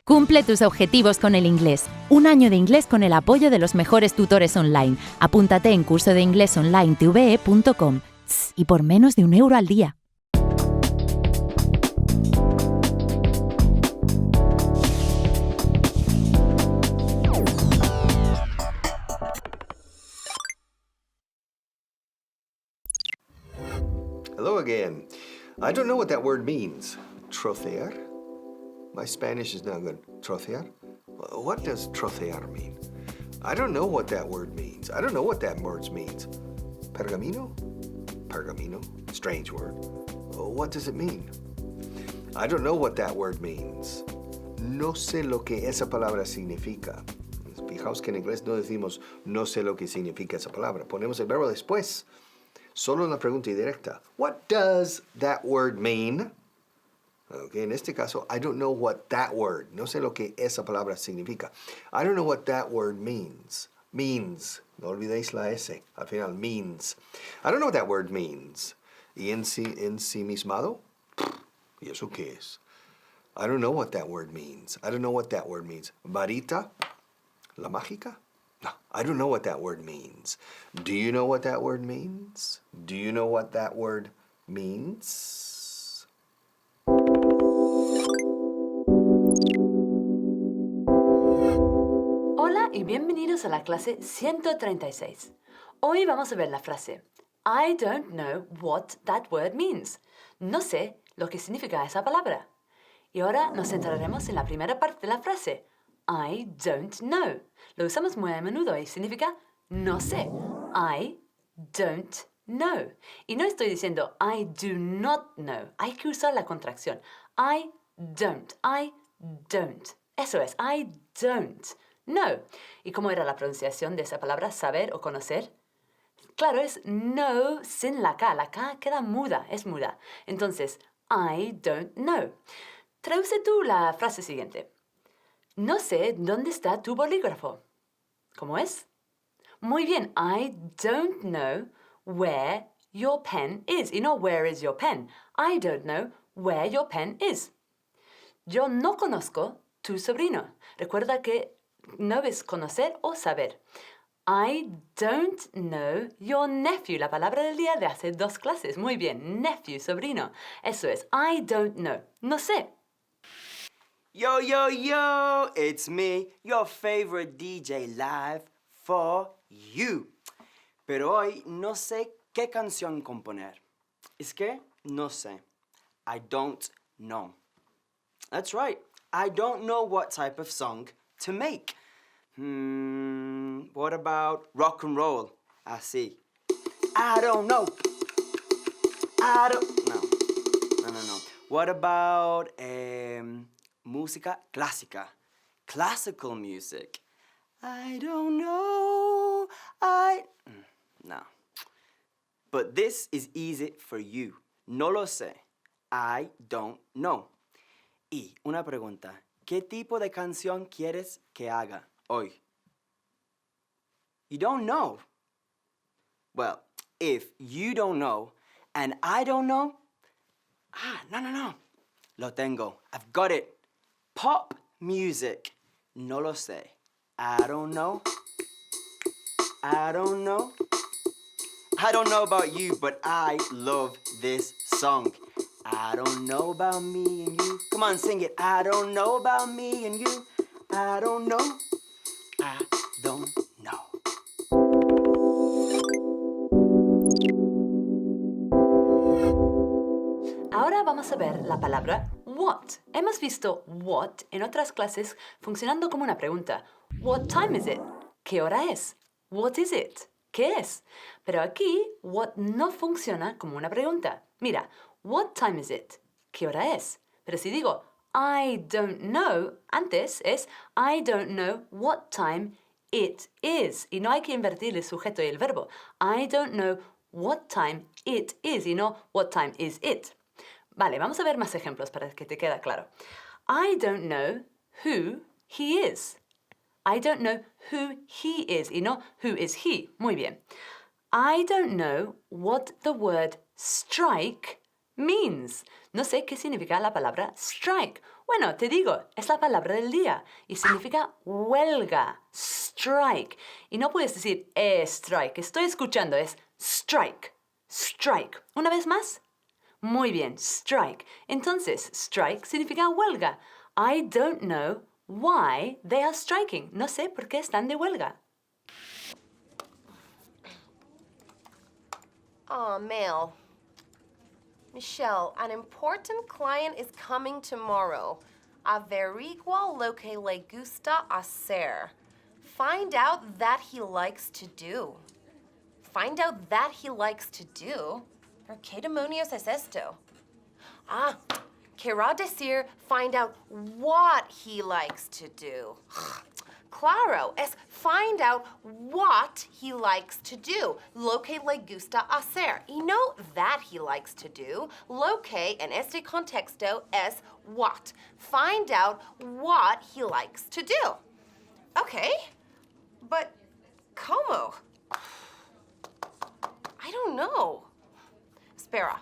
Cumple tus objetivos con el inglés. Un año de inglés con el apoyo de los mejores tutores online. Apúntate en curso de inglés online TVE.com y por menos de €1 al día. Hello again. I don't know what that word means. Trocear? My Spanish is not good. Trocear? What does trocear mean? I don't know what that word means. I don't know what that word means. Pergamino? Pergamino? Strange word. What does it mean? I don't know what that word means. No sé lo que esa palabra significa. Fijaos que en inglés no decimos no sé lo que significa esa palabra. Ponemos el verbo después. Solo en la pregunta directa. What does that word mean? Okay, en este caso, I don't know what that word. No sé lo que esa palabra significa. I don't know what that word means. Means. No olvidéis la S. Al final, means. I don't know what that word means. ¿Y ensimismado? ¿Y eso qué es? I don't know what that word means. I don't know what that word means. ¿Varita? ¿La mágica? No, I don't know what that word means. Do you know what that word means? Do you know what that word means? Hola y bienvenidos a la clase 136. Hoy vamos a ver la frase I don't know what that word means. No sé lo que significa esa palabra. Y ahora nos centraremos en la primera parte de la frase I don't know. Lo usamos muy a menudo y significa no sé. I don't know. Y no estoy diciendo I do not know. Hay que usar la contracción. I don't. Eso es, I don't know. ¿Y cómo era la pronunciación de esa palabra, saber o conocer? Claro, es no sin la K. La K queda muda, es muda. Entonces, I don't know. Traduce tú la frase siguiente. No sé dónde está tu bolígrafo. ¿Cómo es? Muy bien, I don't know where your pen is. Y no where is your pen. I don't know where your pen is. Yo no conozco tu sobrino. Recuerda que no es conocer o saber. I don't know your nephew. La palabra del día de hace 2 clases. Muy bien, nephew, sobrino. Eso es, I don't know. No sé. Yo, yo, yo, it's me, your favorite DJ live for you. Pero hoy no sé qué canción componer. Es que no sé. I don't know. That's right. I don't know what type of song to make. What about rock and roll? Así. I don't know. No. What about música clásica? Classical music. I don't know. No. But this is easy for you. No lo sé. I don't know. Y una pregunta. ¿Qué tipo de canción quieres que haga hoy? You don't know. Well, if you don't know and I don't know, no. Lo tengo. I've got it. Pop music. No lo sé. I don't know. I don't know about you, but I love this song. I don't know about me and you. Come on, sing it. I don't know about me and you. I don't know. I don't know. Ahora vamos a ver la palabra what. Hemos visto what en otras clases funcionando como una pregunta. What time is it? ¿Qué hora es? What is it? ¿Qué es? Pero aquí what no funciona como una pregunta. Mira, what time is it? ¿Qué hora es? Pero si digo I don't know, antes es I don't know what time it is. Y no hay que invertir el sujeto y el verbo. I don't know what time it is y no what time is it. Vale, vamos a ver más ejemplos para que te quede claro. I don't know who he is. I don't know who he is y no who is he. Muy bien. I don't know what the word strike means. No sé qué significa la palabra strike. Bueno, te digo, es la palabra del día y significa huelga, strike. Y no puedes decir strike, estoy escuchando, es strike, strike. ¿Una vez más? Muy bien, strike. Entonces, strike significa huelga. I don't know why they are striking. No sé por qué están de huelga. Aw, mail. Michelle, an important client is coming tomorrow. Averigua lo que le gusta hacer. Find out that he likes to do. Find out that he likes to do? ¿Pero qué demonios es esto? Ah, querrá decir find out what he likes to do. Claro, es find out what he likes to do. Lo que le gusta hacer. Y no that he likes to do. Lo que en este contexto es what. Find out what he likes to do. Okay, but ¿cómo? I don't know. Espera.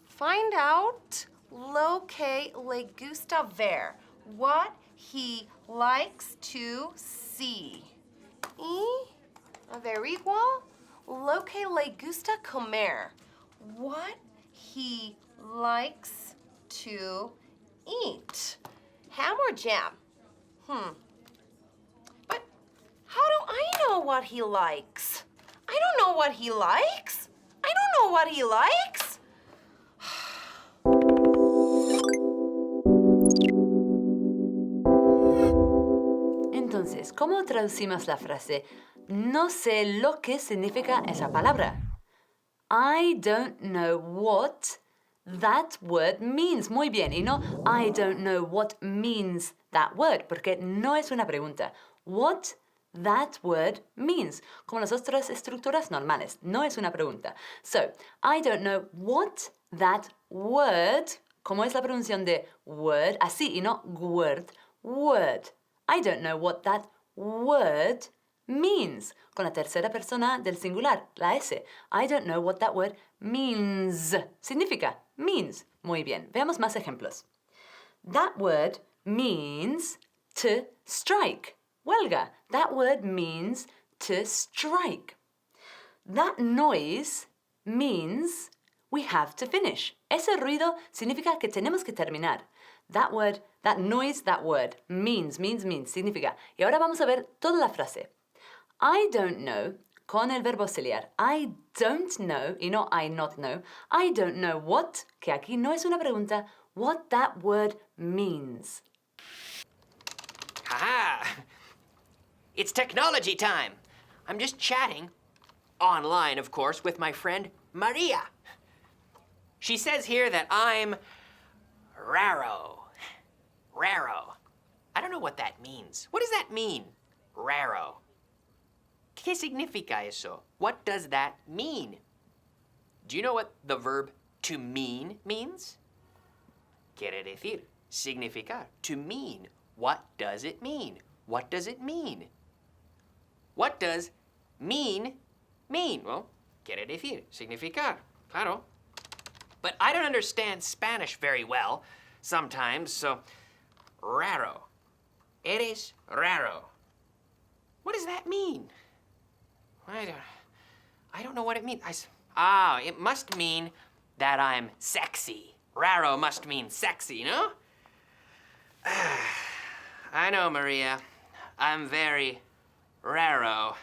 Find out lo que le gusta ver. What he likes to see. Y averigua lo que le gusta comer. What he likes to eat. Ham or jam? But how do I know what he likes? I don't know what he likes. I don't know what he likes. Entonces, ¿cómo traducimos la frase? No sé lo que significa esa palabra. I don't know what that word means. Muy bien, y no I don't know what means that word, porque no es una pregunta. What that word means. Como las otras estructuras normales, no es una pregunta. So, I don't know what that word, como es la pronunciación de word, así y no word, word. I don't know what that word means. Con la tercera persona del singular, la S. I don't know what that word means. Significa means. Muy bien. Veamos más ejemplos. That word means to strike. Huelga. That word means to strike. That noise means we have to finish. Ese ruido significa que tenemos que terminar. That word, that noise, that word means, significa. Y ahora vamos a ver toda la frase. I don't know, con el verbo auxiliar. I don't know, y no I not know. I don't know what, que aquí no es una pregunta, what that word means. Ha! It's technology time. I'm just chatting, online of course, with my friend Maria. She says here that I'm raro. Raro. I don't know what that means. What does that mean? Raro. ¿Qué significa eso? What does that mean? Do you know what the verb to mean means? Quiere decir, significar, to mean. What does it mean? What does it mean? What does mean mean? Well, quiere decir, significar, claro. But I don't understand Spanish very well sometimes, so raro. Eres raro. What does that mean? I don't know what it means. It must mean that I'm sexy. Raro must mean sexy, no? I know, Maria. I'm very raro.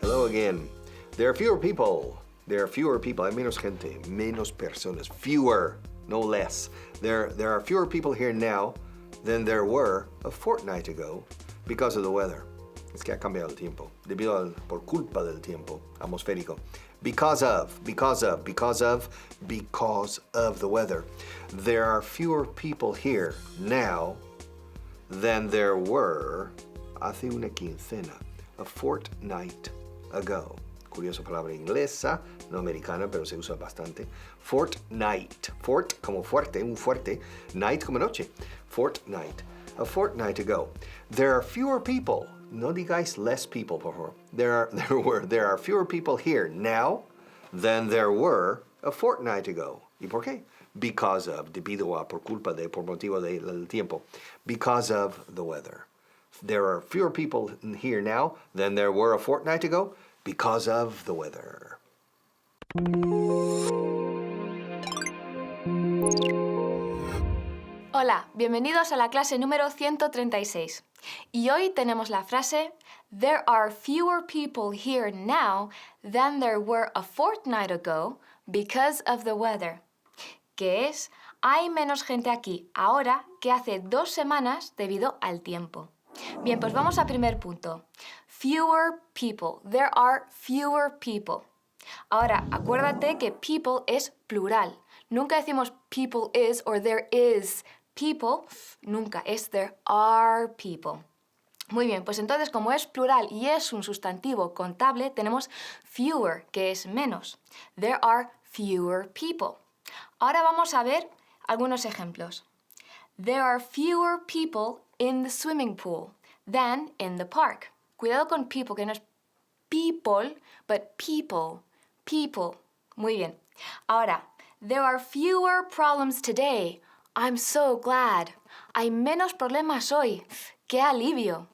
Hello again. There are fewer people. There are fewer people. Hay menos gente, menos personas. Fewer, no less. There are fewer people here now than there were a fortnight ago because of the weather. Es que ha cambiado el tiempo. Por culpa del tiempo atmosférico. Because of the weather. There are fewer people here now than there were hace una quincena, a fortnight ago. Curiosa palabra inglesa, no americana, pero se usa bastante. Fortnight. Fort como fuerte, un fuerte. Night como noche. Fortnight. a fortnight ago. There are fewer people. No digáis less people, por favor. There are fewer people here now than there were a fortnight ago. ¿Y por qué? Because of, debido a, por culpa de, por motivo del tiempo. Because of the weather. There are fewer people here now than there were a fortnight ago because of the weather. Hola, bienvenidos a la clase número 136. Y hoy tenemos la frase There are fewer people here now than there were a fortnight ago because of the weather. Que es, hay menos gente aquí ahora que hace 2 semanas debido al tiempo. Bien, pues vamos al primer punto. Fewer people. There are fewer people. Ahora, acuérdate que people es plural. Nunca decimos people is or there is people. Nunca, es there are people. Muy bien, pues entonces como es plural y es un sustantivo contable, tenemos fewer, que es menos. There are fewer people. Ahora vamos a ver algunos ejemplos. There are fewer people in the swimming pool than in the park. Cuidado con people, que no es people, but people. People. Muy bien. Ahora, there are fewer problems today. I'm so glad. Hay menos problemas hoy. ¡Qué alivio!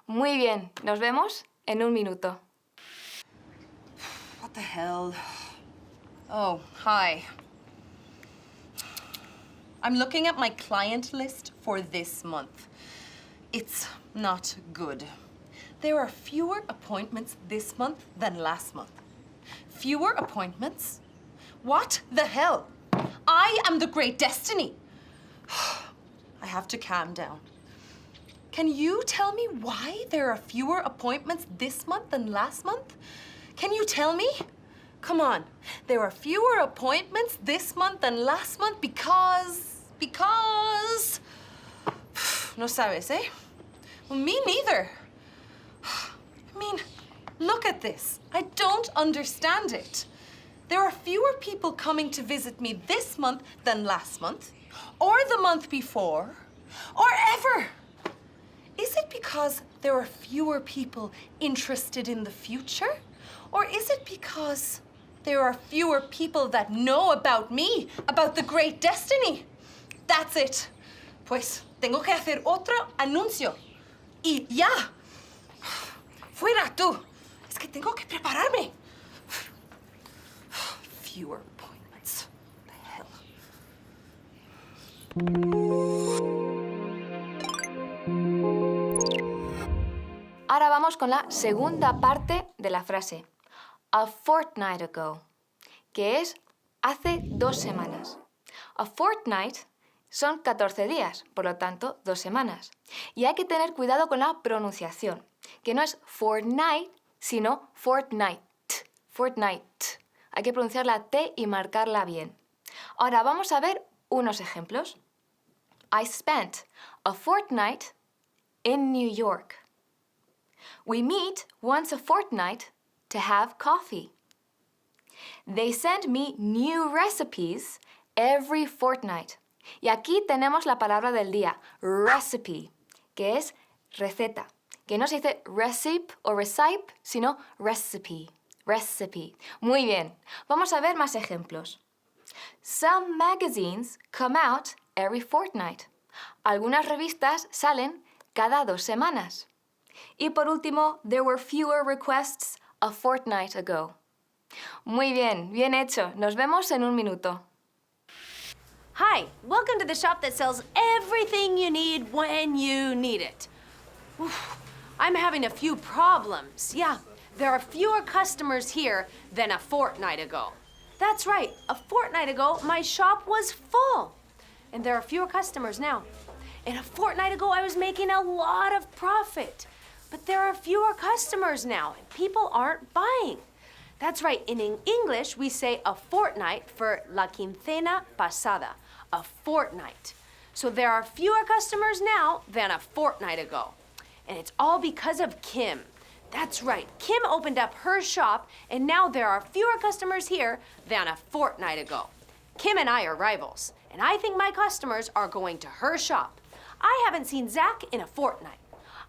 Muy bien. Nos vemos en un minuto. What the hell? Oh, hi. I'm looking at my client list for this month. It's not good. There are fewer appointments this month than last month. Fewer appointments? What the hell? I am the great destiny. I have to calm down. Can you tell me why there are fewer appointments this month than last month? Can you tell me? Come on. There are fewer appointments this month than last month because... No sabes, eh? Well, me neither. I mean, look at this. I don't understand it. There are fewer people coming to visit me this month than last month, or the month before, or ever. Is it because there are fewer people interested in the future? Or is it because there are fewer people that know about me, about the great destiny? That's it. Pues tengo que hacer otro anuncio. Y ya. Fuera tú. Es que tengo que prepararme. Fewer appointments. The hell. Ahora vamos con la segunda parte de la frase. A fortnight ago, que es hace 2 semanas. A fortnight son 14 días, por lo tanto, 2 semanas. Y hay que tener cuidado con la pronunciación, que no es fortnight, sino fortnight. Fortnight. Hay que pronunciar la T y marcarla bien. Ahora vamos a ver unos ejemplos. I spent a fortnight in New York. We meet once a fortnight to have coffee. They send me new recipes every fortnight. Y aquí tenemos la palabra del día, recipe, que es receta. Que no se dice recipe o recipe, sino recipe. Recipe. Muy bien. Vamos a ver más ejemplos. Some magazines come out every fortnight. Algunas revistas salen cada 2 semanas. Y por último, there were fewer requests a fortnight ago. Muy bien, bien hecho. Nos vemos en un minuto. Hi, welcome to the shop that sells everything you need when you need it. Oof, I'm having a few problems. Yeah, there are fewer customers here than a fortnight ago. That's right, a fortnight ago, my shop was full. And there are fewer customers now. And a fortnight ago, I was making a lot of profit. But there are fewer customers now, and people aren't buying. That's right, in English, we say a fortnight for la quincena pasada, a fortnight. So there are fewer customers now than a fortnight ago. And it's all because of Kim. That's right, Kim opened up her shop, and now there are fewer customers here than a fortnight ago. Kim and I are rivals, and I think my customers are going to her shop. I haven't seen Zach in a fortnight.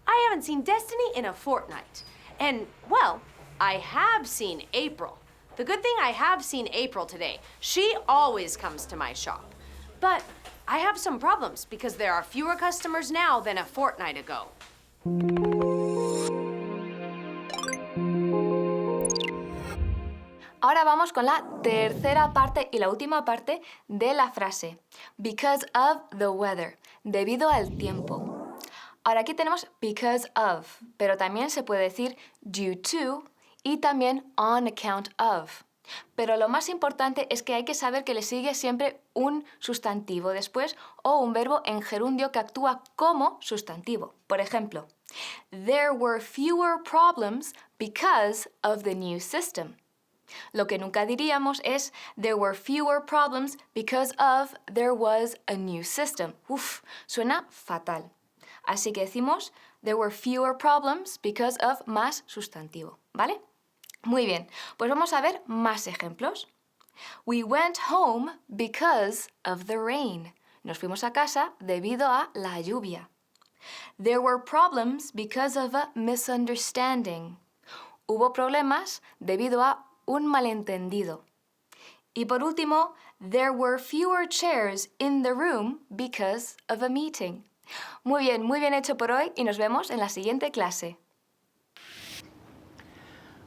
I haven't seen Destiny in a fortnight. And, well, I have seen April. The good thing I have seen April today. She always comes to my shop. But I have some problems because there are fewer customers now than a fortnight ago. Ahora vamos con la tercera parte y la última parte de la frase. Because of the weather. Debido al tiempo. Ahora aquí tenemos because of, pero también se puede decir due to y también on account of. Pero lo más importante es que hay que saber que le sigue siempre un sustantivo después o un verbo en gerundio que actúa como sustantivo. Por ejemplo, there were fewer problems because of the new system. Lo que nunca diríamos es there were fewer problems because of there was a new system. Uf, suena fatal. Así que decimos there were fewer problems because of más sustantivo, ¿vale? Muy bien, pues vamos a ver más ejemplos. We went home because of the rain. Nos fuimos a casa debido a la lluvia. There were problems because of a misunderstanding. Hubo problemas debido a un malentendido. Y por último, there were fewer chairs in the room because of a meeting. Muy bien hecho por hoy y nos vemos en la siguiente clase.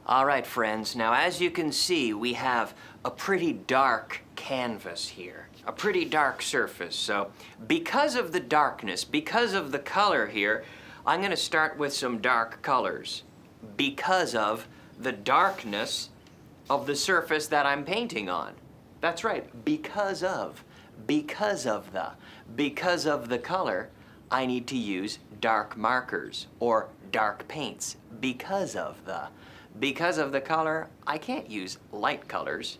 All right, friends. Now, as you can see, we have a pretty dark canvas here, a pretty dark surface. So, because of the darkness, because of the color here, I'm going to start with some dark colors. Because of the darkness of the surface that I'm painting on. That's right, because of the color, I need to use dark markers or dark paints. Because of the color, I can't use light colors.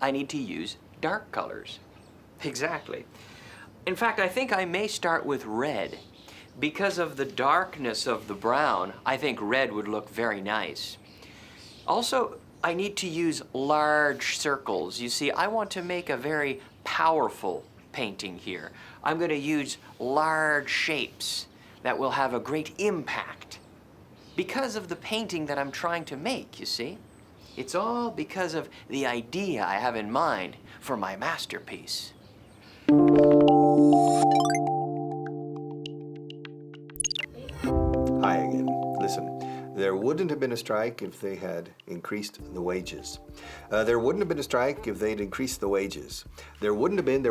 I need to use dark colors. Exactly. In fact, I think I may start with red. Because of the darkness of the brown, I think red would look very nice. Also, I need to use large circles. You see, I want to make a very powerful painting here. I'm going to use large shapes that will have a great impact because of the painting that I'm trying to make, you see? It's all because of the idea I have in mind for my masterpiece. Hi again. Listen. There wouldn't have been a strike if they had increased the wages. There wouldn't have been a strike if they'd increased the wages. There wouldn't have been.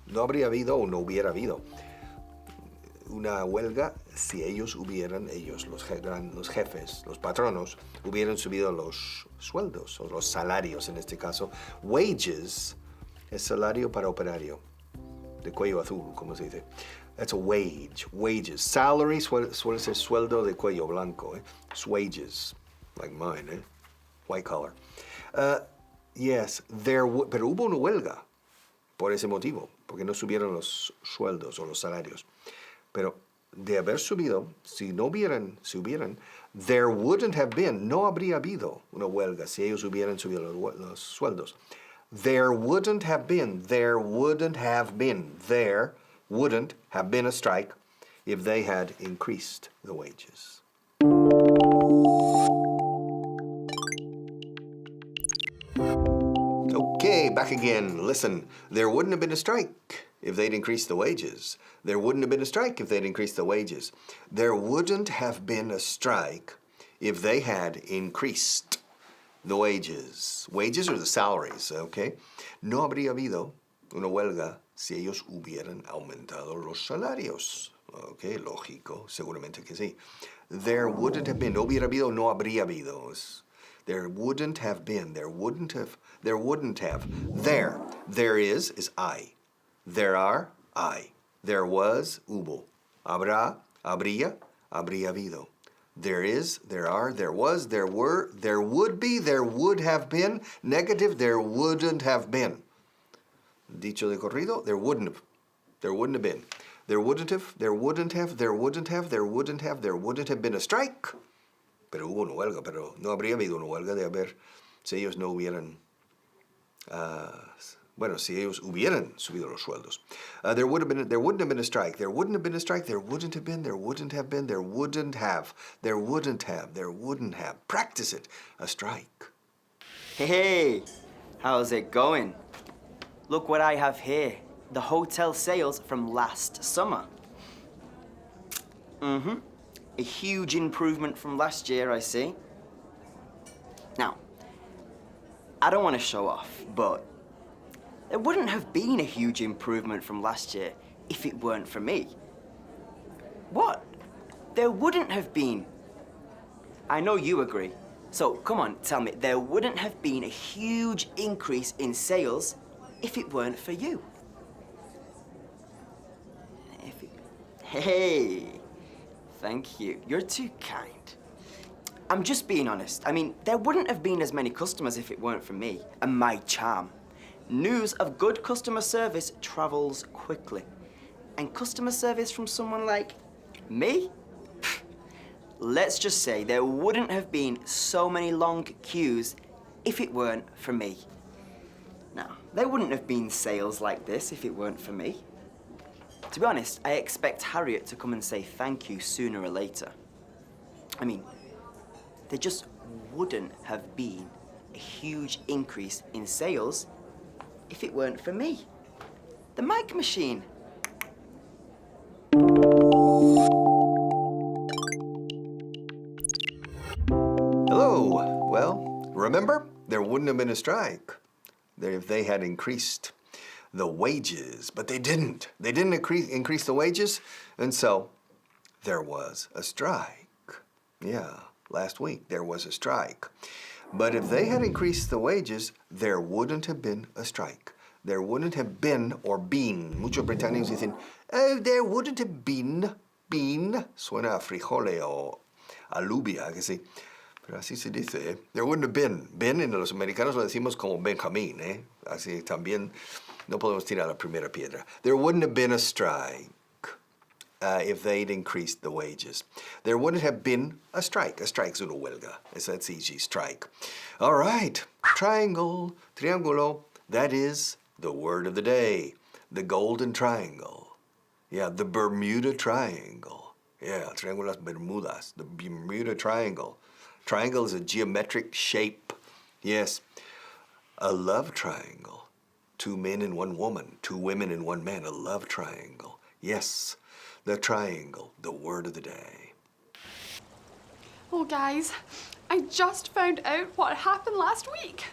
No habría habido o no hubiera habido una huelga si ellos, los jefes, los patronos, hubieran subido los sueldos, o los salarios en este caso. Wages es salario para operario, de cuello azul, como se dice. That's a wage, wages. Salary suele ser sueldo de cuello blanco, eh? It's wages, like mine, eh? White collar. Yes, pero hubo una huelga por ese motivo, porque no subieron los sueldos o los salarios. Pero de haber subido, si hubieran, there wouldn't have been, no habría habido una huelga si ellos hubieran subido los sueldos. There wouldn't have been a strike if they had increased the wages. Okay, back again. Listen, there wouldn't have been a strike if they'd increased the wages. There wouldn't have been a strike if they'd increased the wages. There wouldn't have been a strike if they had increased the wages. Wages are the salaries, okay? No habría habido una huelga si ellos hubieran aumentado los salarios. Ok, lógico, seguramente que sí. There wouldn't have been, no hubiera habido, no habría habido. There wouldn't have been, there wouldn't have. There is I. There are, I. There was, hubo. Habrá, habría, habría habido. There is, there are, there was, there were, there would be, there would have been. Negative, there wouldn't have been. Dicho de corrido, there wouldn't have been. There wouldn't have been a strike. Pero hubo una huelga, pero no habría habido una huelga de haber, si ellos no hubieran Bueno, si ellos hubieran subido los sueldos. There wouldn't have been a strike. There wouldn't have been a strike. There wouldn't have been. There wouldn't have been. There wouldn't have. There wouldn't have. There wouldn't have. Practice it. A strike. Hey, how's it going? Look what I have here. The hotel sales from last summer. A huge improvement from last year, I see. Now, I don't want to show off, but there wouldn't have been a huge improvement from last year if it weren't for me. What? There wouldn't have been. I know you agree. So come on, tell me, there wouldn't have been a huge increase in sales if it weren't for you. Hey, thank you. You're too kind. I'm just being honest. I mean, there wouldn't have been as many customers if it weren't for me and my charm. News of good customer service travels quickly. And customer service from someone like me? Let's just say there wouldn't have been so many long queues if it weren't for me. Now, there wouldn't have been sales like this if it weren't for me. To be honest, I expect Harriet to come and say thank you sooner or later. I mean, there just wouldn't have been a huge increase in sales if it weren't for me. The mic machine. Hello. Well, remember? There wouldn't have been a strike if they had increased the wages, but they didn't. They didn't increase the wages, and so there was a strike. Yeah, last week there was a strike. But if they had increased the wages, there wouldn't have been a strike. There wouldn't have been or been. Muchos británicos dicen, there wouldn't have been. Suena a frijole o alubia, que sí. Pero así se dice, ¿eh? There wouldn't have been. Been en los americanos lo decimos como Benjamín, ¿eh? Así también no podemos tirar la primera piedra. There wouldn't have been a strike if they'd increased the wages. There wouldn't have been a strike. A strike's una huelga. That's easy, strike. All right. Triangle, triángulo. That is the word of the day. The golden triangle. Yeah, the Bermuda Triangle. Yeah, Triángulo las Bermudas. The Bermuda Triangle. Triangle is a geometric shape. Yes. A love triangle. 2 men and 1 woman. 2 women and 1 man. A love triangle. Yes. The triangle. The word of the day. Oh, guys, I just found out what happened last week.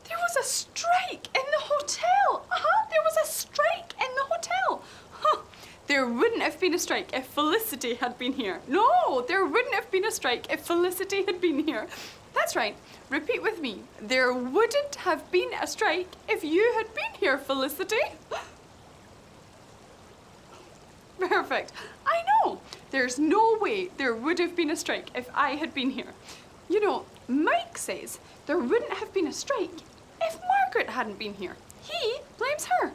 There was a strike in the hotel. There was a strike in the hotel. There wouldn't have been a strike if Felicity had been here. No, there wouldn't have been a strike if Felicity had been here. That's right. Repeat with me. There wouldn't have been a strike if you had been here, Felicity. Perfect. I know. There's no way there would have been a strike if I had been here. You know, Mike says there wouldn't have been a strike if Margaret hadn't been here. He blames her.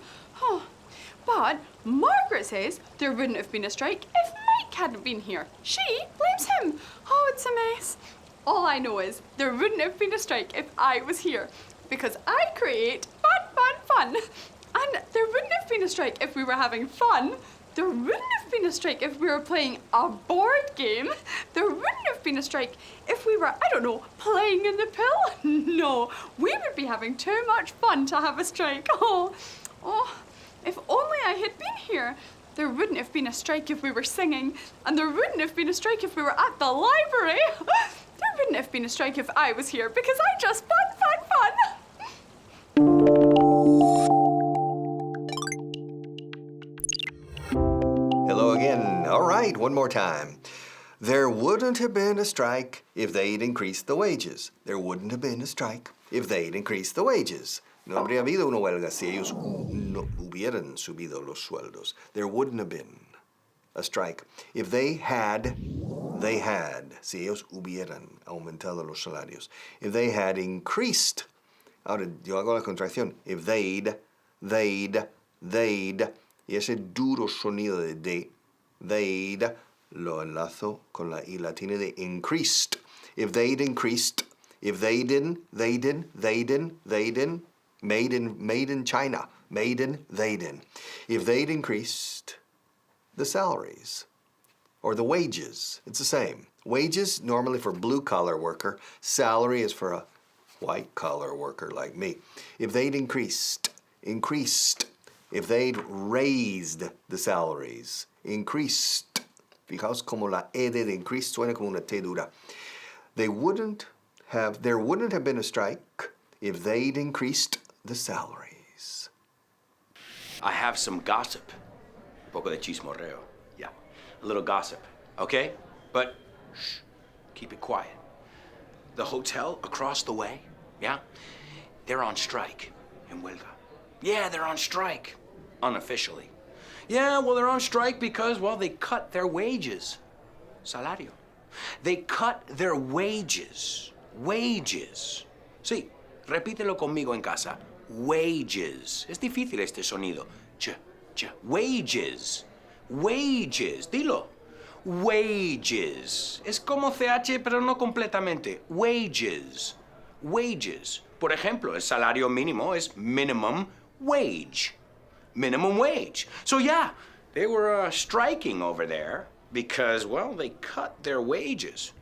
But Margaret says there wouldn't have been a strike if Mike hadn't been here. She blames him. It's a mess. All I know is there wouldn't have been a strike if I was here, because I create fun. And there wouldn't have been a strike if we were having fun. There wouldn't have been a strike if we were playing a board game. There wouldn't have been a strike if we were, playing in the pool. No, we would be having too much fun to have a strike. If only I had been here. There wouldn't have been a strike if we were singing, and there wouldn't have been a strike if we were at the library. There wouldn't have been a strike if I was here, because I just fun. Hello again. All right, one more time. There wouldn't have been a strike if they'd increased the wages. There wouldn't have been a strike if they'd increased the wages. No habría habido una huelga si ellos no hubieran subido los sueldos. There wouldn't have been a strike if they had, si ellos hubieran aumentado los salarios. If they had increased, ahora yo hago la contracción, if they'd, y ese duro sonido de they'd, lo enlazo con la I latina de increased. If they'd increased, if they didn't, made in China. maiden, they'd. If they'd increased the salaries or the wages, it's the same. Wages, normally for blue-collar worker. Salary is for a white-collar worker like me. If they'd increased. If they'd raised the salaries, increased. Fijaos como la E de increased suena como una T dura. There wouldn't have been a strike if they'd increased the salaries. I have some gossip. Un poco de chismorreo. Yeah, a little gossip, okay? But shh, keep it quiet. The hotel across the way, yeah? They're on strike in huelga. Yeah, they're on strike, unofficially. Yeah, well, they're on strike because, well, they cut their wages. Salario. They cut their wages. Wages. Sí, repítelo conmigo en casa. Wages. Es difícil este sonido. Wages. Wages. Dilo. Wages. Es como CH, pero no completamente. Wages. Wages. Por ejemplo, el salario mínimo es minimum wage. Minimum wage. So yeah, they were striking over there because, well, they cut their wages.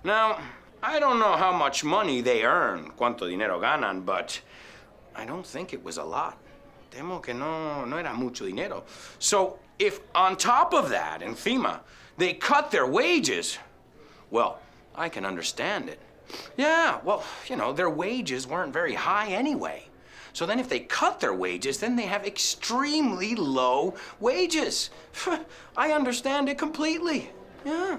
Now, I don't know how much money they earn, cuánto dinero ganan, but I don't think it was a lot. Temo que no era mucho dinero. So if on top of that, encima, they cut their wages, well, I can understand it. Yeah, well, you know, their wages weren't very high anyway. So then if they cut their wages, then they have extremely low wages. I understand it completely. Yeah.